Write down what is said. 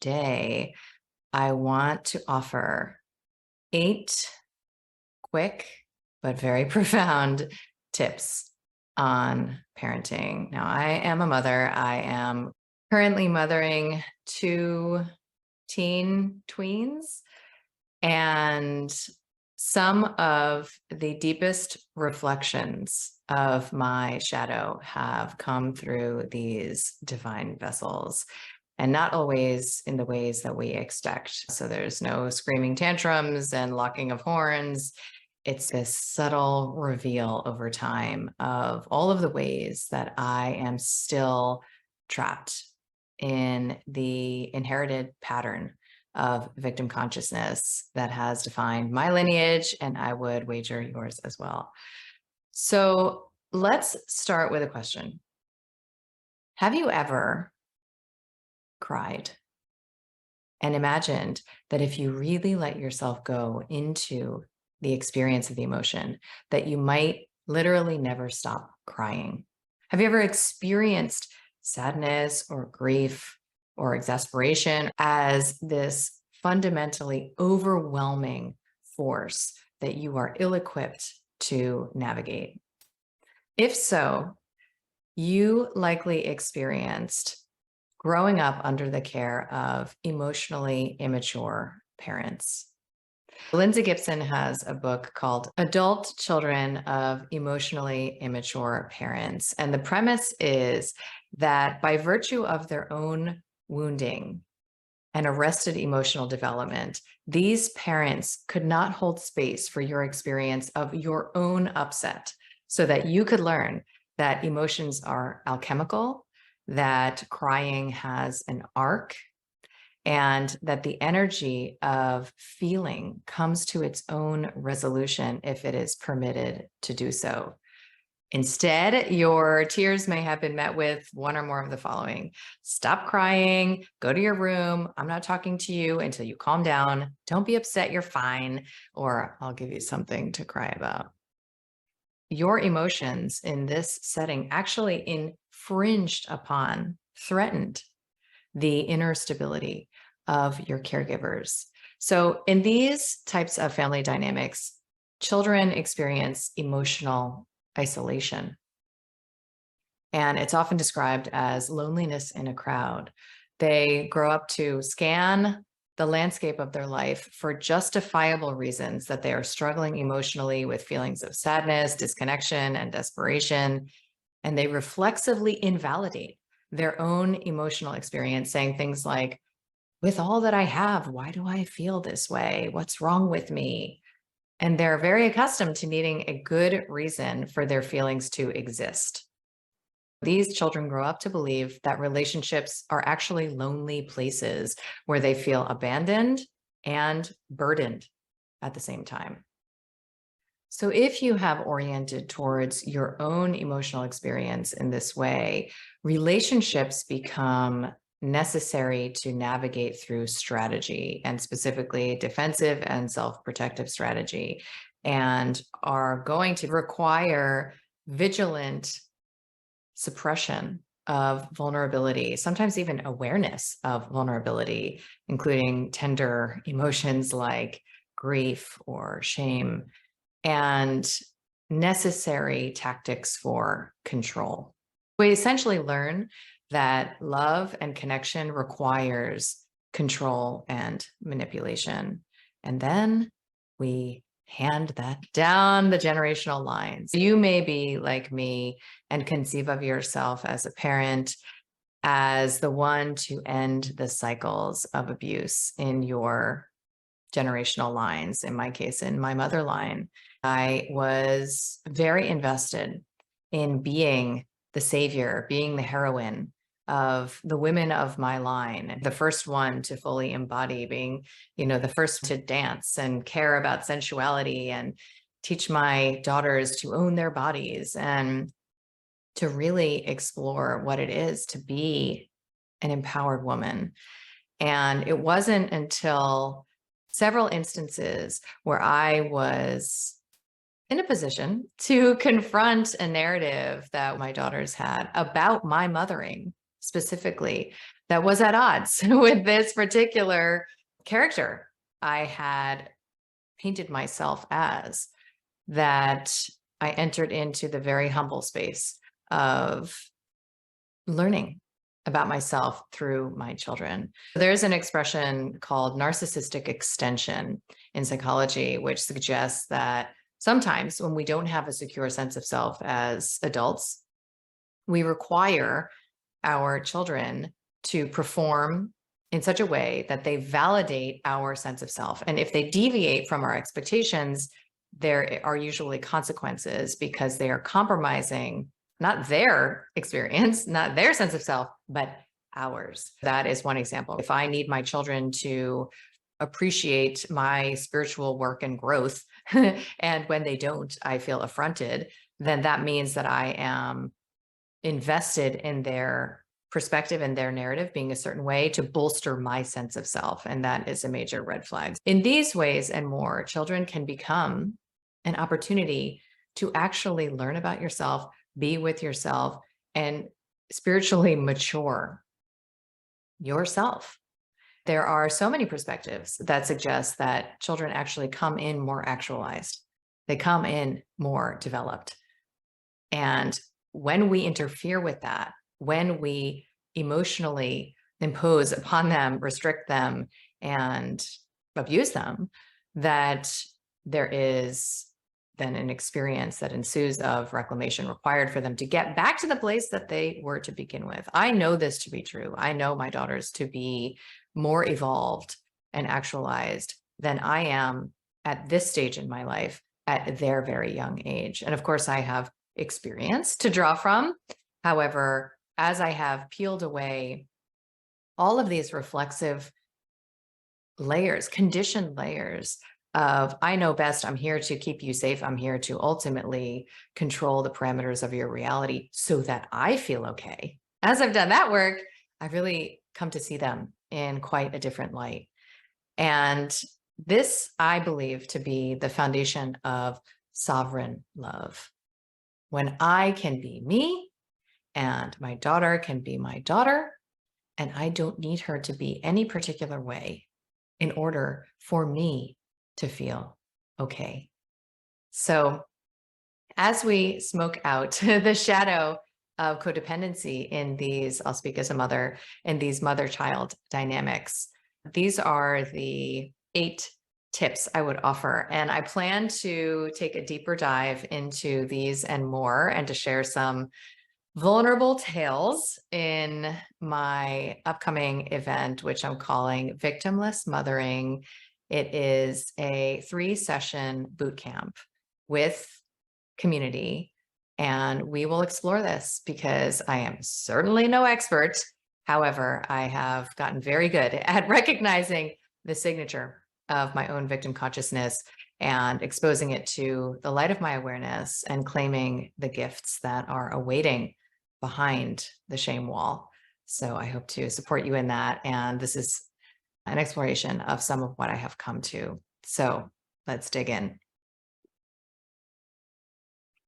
today I want to offer 8 quick but very profound tips on parenting. Now, I am a mother. I am currently mothering 2 teen tweens, and some of the deepest reflections of my shadow have come through these divine vessels, and not always in the ways that we expect. So there's no screaming tantrums and locking of horns. It's this subtle reveal over time of all of the ways that I am still trapped in the inherited pattern of victim consciousness that has defined my lineage, and I would wager yours as well. So let's start with a question. Have you ever cried and imagined that if you really let yourself go into the experience of the emotion, that you might literally never stop crying? Have you ever experienced sadness or grief or exasperation as this fundamentally overwhelming force that you are ill-equipped to navigate? If so, you likely experienced growing up under the care of emotionally immature parents. Lindsay Gibson has a book called Adult Children of Emotionally Immature Parents. And the premise is that by virtue of their own wounding and arrested emotional development, these parents could not hold space for your experience of your own upset, so that you could learn that emotions are alchemical, that crying has an arc, and that the energy of feeling comes to its own resolution if it is permitted to do so. Instead, your tears may have been met with one or more of the following: stop crying, go to your room, I'm not talking to you until you calm down, don't be upset, you're fine, or I'll give you something to cry about. Your emotions in this setting actually infringed upon, threatened the inner stability of your caregivers. So in these types of family dynamics, children experience emotional isolation. And it's often described as loneliness in a crowd. They grow up to scan the landscape of their life for justifiable reasons that they are struggling emotionally with feelings of sadness, disconnection, and desperation. And they reflexively invalidate their own emotional experience, saying things like, with all that I have, why do I feel this way? What's wrong with me? And they're very accustomed to needing a good reason for their feelings to exist. These children grow up to believe that relationships are actually lonely places where they feel abandoned and burdened at the same time. So if you have oriented towards your own emotional experience in this way, relationships become necessary to navigate through strategy, and specifically defensive and self-protective strategy, and are going to require vigilant suppression of vulnerability, sometimes even awareness of vulnerability, including tender emotions like grief or shame, and necessary tactics for control. We essentially learn that love and connection requires control and manipulation. And then we hand that down the generational lines. You may be like me and conceive of yourself as a parent as the one to end the cycles of abuse in your generational lines. In my case, in my mother line, I was very invested in being the savior, being the heroine of the women of my line, the first one to fully embody, being, the first to dance and care about sensuality and teach my daughters to own their bodies and to really explore what it is to be an empowered woman. And it wasn't until several instances where I was in a position to confront a narrative that my daughters had about my mothering specifically, that was at odds with this particular character I had painted myself as, that I entered into the very humble space of learning about myself through my children. There's an expression called narcissistic extension in psychology, which suggests that sometimes when we don't have a secure sense of self as adults, we require our children to perform in such a way that they validate our sense of self. And if they deviate from our expectations, there are usually consequences because they are compromising not their experience, not their sense of self, but ours. That is one example. If I need my children to appreciate my spiritual work and growth, and when they don't, I feel affronted, then that means that I am invested in their perspective and their narrative being a certain way to bolster my sense of self. And that is a major red flag. In these ways and more, children can become an opportunity to actually learn about yourself, be with yourself, and spiritually mature yourself. There are so many perspectives that suggest that children actually come in more actualized. They come in more developed. And when we interfere with that, when we emotionally impose upon them, restrict them, and abuse them, that there is then an experience that ensues of reclamation required for them to get back to the place that they were to begin with. I know this to be true. I know my daughters to be more evolved and actualized than I am at this stage in my life at their very young age. And of course, I have experience to draw from. However, as I have peeled away all of these reflexive layers, conditioned layers of, I know best, I'm here to keep you safe, I'm here to ultimately control the parameters of your reality so that I feel okay. As I've done that work, I've really come to see them in quite a different light. And this, I believe, to be the foundation of sovereign love. When I can be me and my daughter can be my daughter, and I don't need her to be any particular way in order for me to feel okay. So as we smoke out the shadow of codependency in these, I'll speak as a mother, in these mother-child dynamics, these are the 8 tips I would offer. And I plan to take a deeper dive into these and more, and to share some vulnerable tales in my upcoming event, which I'm calling Victimless Mothering. It is a 3-session boot camp with community, and we will explore this because I am certainly no expert. However, I have gotten very good at recognizing the signature of my own victim consciousness and exposing it to the light of my awareness and claiming the gifts that are awaiting behind the shame wall. So I hope to support you in that. And this is an exploration of some of what I have come to. So let's dig in.